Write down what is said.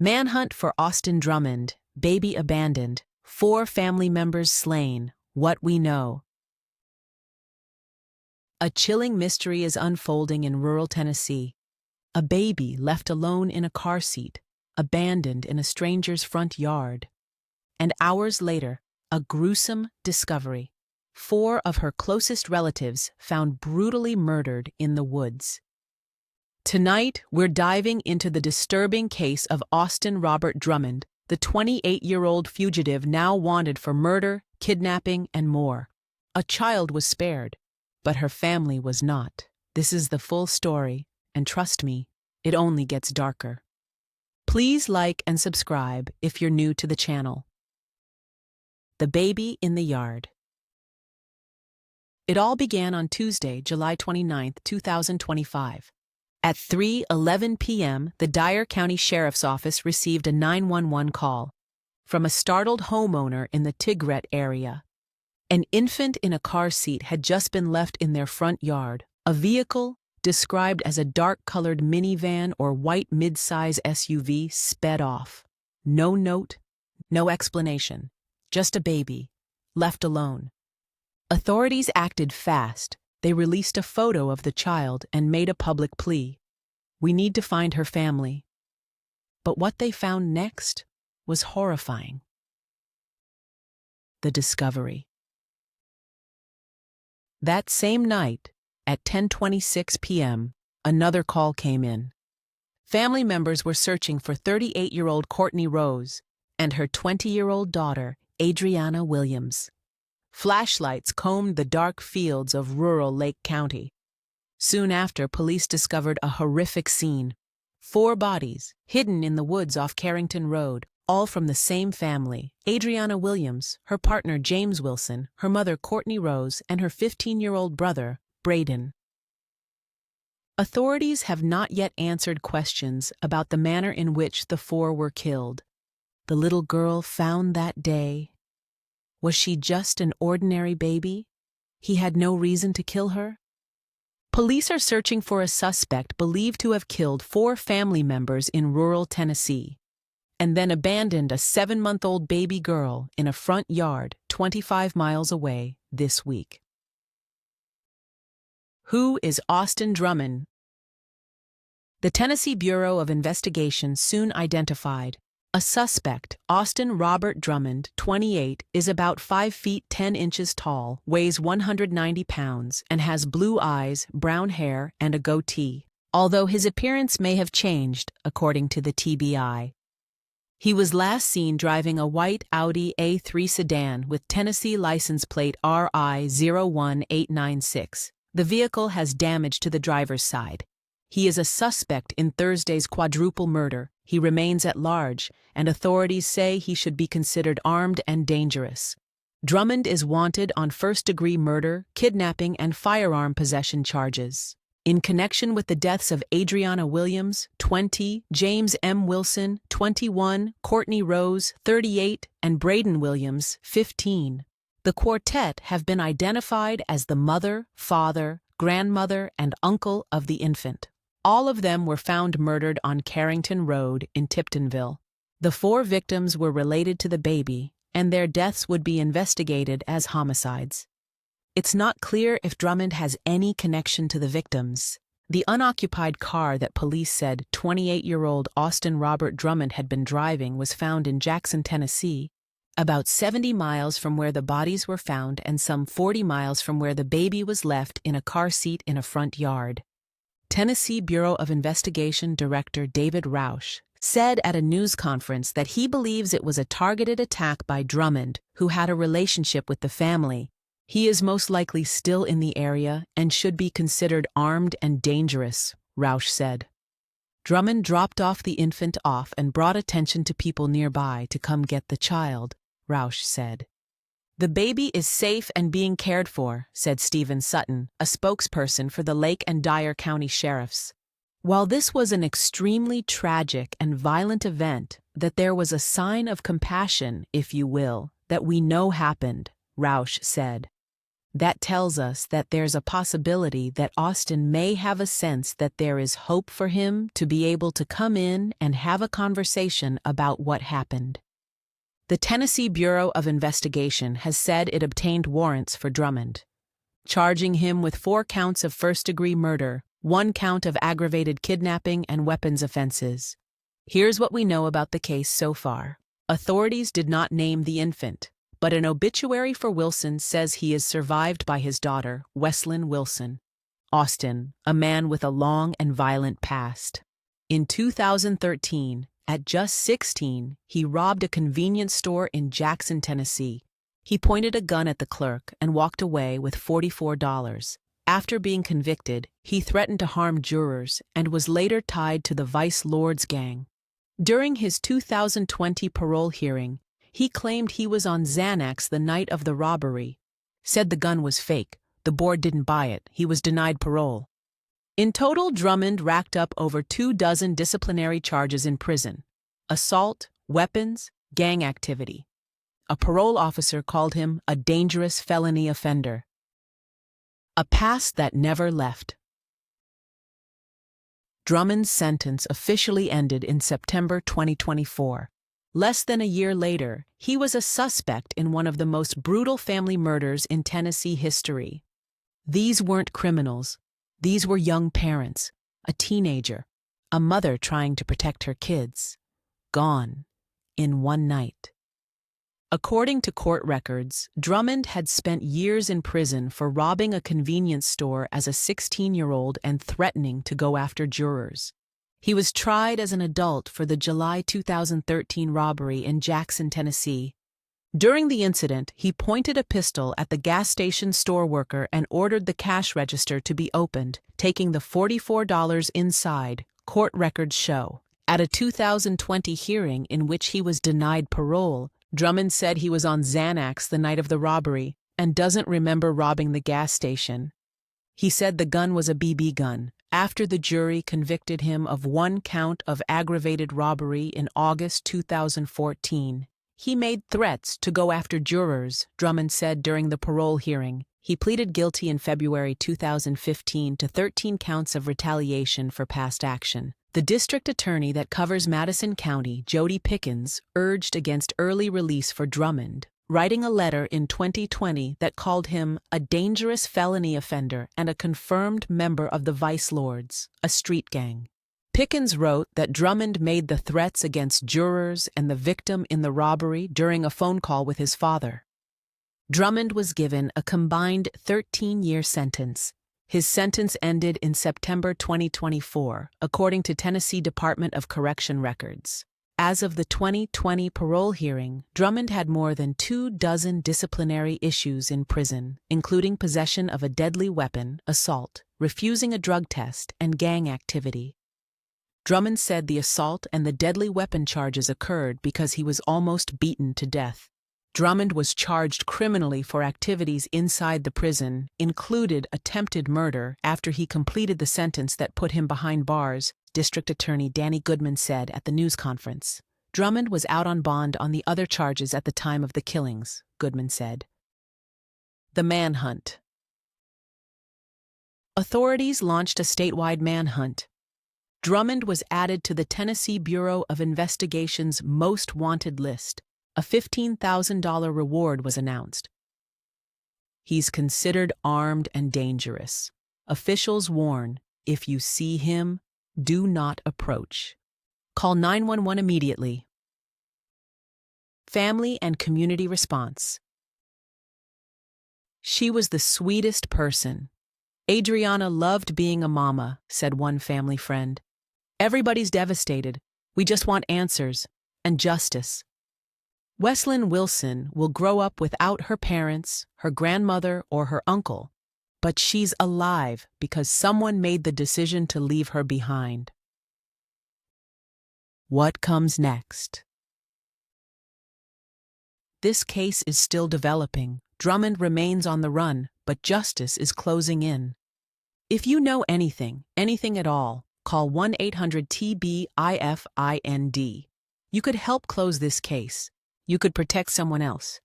Manhunt for Austin Drummond, baby abandoned, 4 family members slain, what we know. A chilling mystery is unfolding in rural Tennessee. A baby left alone in a car seat, abandoned in a stranger's front yard. And hours later, a gruesome discovery. 4 of her closest relatives found brutally murdered in the woods. Tonight, we're diving into the disturbing case of Austin Robert Drummond, the 28-year-old fugitive now wanted for murder, kidnapping, and more. A child was spared, but her family was not. This is the full story, and trust me, it only gets darker. Please like and subscribe if you're new to the channel. The baby in the yard. It all began on Tuesday, July 29, 2025. At 3:11 p.m., the Dyer County Sheriff's Office received a 911 call from a startled homeowner in the Tigret area. An infant in a car seat had just been left in their front yard. A vehicle, described as a dark-colored minivan or white mid-size SUV, sped off. No note, no explanation, just a baby, left alone. Authorities acted fast. They released a photo of the child and made a public plea. We need to find her family. But what they found next was horrifying. The discovery. That same night, at 10:26 p.m., another call came in. Family members were searching for 38-year-old Courtney Rose and her 20-year-old daughter, Adriana Williams. Flashlights combed the dark fields of rural Lake County. Soon after, police discovered a horrific scene. 4 bodies, hidden in the woods off Carrington Road, all from the same family: Adriana Williams, her partner James Wilson, her mother Courtney Rose, and her 15-year-old brother, Braden. Authorities have not yet answered questions about the manner in which the 4 were killed. The little girl found that day. Was she just an ordinary baby? He had no reason to kill her? Police are searching for a suspect believed to have killed 4 family members in rural Tennessee, and then abandoned a 7-month-old baby girl in a front yard 25 miles away this week. Who is Austin Drummond? The Tennessee Bureau of Investigation soon identified a suspect. Austin Robert Drummond, 28, is about 5 feet 10 inches tall, weighs 190 pounds, and has blue eyes, brown hair, and a goatee, although his appearance may have changed, according to the TBI. He was last seen driving a white Audi A3 sedan with Tennessee license plate RI-01896. The vehicle has damage to the driver's side. He is a suspect in Thursday's quadruple murder. He remains at large, and authorities say he should be considered armed and dangerous. Drummond is wanted on first-degree murder, kidnapping, and firearm possession charges. In connection with the deaths of Adriana Williams, 20, James M. Wilson, 21, Courtney Rose, 38, and Braden Williams, 15. The quartet have been identified as the mother, father, grandmother, and uncle of the infant. All of them were found murdered on Carrington Road in Tiptonville. The 4 victims were related to the baby, and their deaths would be investigated as homicides. It's not clear if Drummond has any connection to the victims. The unoccupied car that police said 28-year-old Austin Robert Drummond had been driving was found in Jackson, Tennessee, about 70 miles from where the bodies were found and some 40 miles from where the baby was left in a car seat in a front yard. Tennessee Bureau of Investigation Director David Roush said at a news conference that he believes it was a targeted attack by Drummond, who had a relationship with the family. He is most likely still in the area and should be considered armed and dangerous, Roush said. Drummond dropped the infant off and brought attention to people nearby to come get the child, Roush said. The baby is safe and being cared for, said Stephen Sutton, a spokesperson for the Lake and Dyer County Sheriffs. While this was an extremely tragic and violent event, that there was a sign of compassion, if you will, that we know happened, Roush said. That tells us that there's a possibility that Austin may have a sense that there is hope for him to be able to come in and have a conversation about what happened. The Tennessee Bureau of Investigation has said it obtained warrants for Drummond, charging him with 4 counts of first-degree murder, 1 count of aggravated kidnapping and weapons offenses. Here's what we know about the case so far. Authorities did not name the infant, but an obituary for Wilson says he is survived by his daughter, Weslyn Wilson. Austin, a man with a long and violent past. In 2013, at just 16, he robbed a convenience store in Jackson, Tennessee. He pointed a gun at the clerk and walked away with $44. After being convicted, he threatened to harm jurors and was later tied to the Vice Lords gang. During his 2020 parole hearing, he claimed he was on Xanax the night of the robbery, said the gun was fake, the board didn't buy it, he was denied parole. In total, Drummond racked up over 24 disciplinary charges in prison: assault, weapons, gang activity. A parole officer called him a dangerous felony offender. A past that never left. Drummond's sentence officially ended in September 2024. Less than a year later, he was a suspect in one of the most brutal family murders in Tennessee history. These weren't criminals. These were young parents, a teenager, a mother trying to protect her kids. Gone in one night. According to court records, Drummond had spent years in prison for robbing a convenience store as a 16-year-old and threatening to go after jurors. He was tried as an adult for the July 2013 robbery in Jackson, Tennessee. During the incident, he pointed a pistol at the gas station store worker and ordered the cash register to be opened, taking the $44 inside, court records show. At a 2020 hearing in which he was denied parole, Drummond said he was on Xanax the night of the robbery and doesn't remember robbing the gas station. He said the gun was a BB gun. After the jury convicted him of 1 count of aggravated robbery in August 2014, he made threats to go after jurors, Drummond said during the parole hearing. He pleaded guilty in February 2015 to 13 counts of retaliation for past action. The district attorney that covers Madison County, Jody Pickens, urged against early release for Drummond, writing a letter in 2020 that called him a dangerous felony offender and a confirmed member of the Vice Lords, a street gang. Pickens wrote that Drummond made the threats against jurors and the victim in the robbery during a phone call with his father. Drummond was given a combined 13-year sentence. His sentence ended in September 2024, according to Tennessee Department of Correction records. As of the 2020 parole hearing, Drummond had more than 24 disciplinary issues in prison, including possession of a deadly weapon, assault, refusing a drug test, and gang activity. Drummond said the assault and the deadly weapon charges occurred because he was almost beaten to death. Drummond was charged criminally for activities inside the prison, included attempted murder, after he completed the sentence that put him behind bars, District Attorney Danny Goodman said at the news conference. Drummond was out on bond on the other charges at the time of the killings, Goodman said. The manhunt. Authorities launched a statewide manhunt. Drummond was added to the Tennessee Bureau of Investigation's most wanted list. A $15,000 reward was announced. He's considered armed and dangerous. Officials warn, if you see him, do not approach. Call 911 immediately. Family and community response. She was the sweetest person. Adriana loved being a mama, said one family friend. Everybody's devastated. We just want answers and justice. Weslyn Wilson will grow up without her parents, her grandmother, or her uncle, but she's alive because someone made the decision to leave her behind. What comes next? This case is still developing. Drummond remains on the run, but justice is closing in. If you know anything at all, call 1-800-TBIFIND. You could help close this case. You could protect someone else.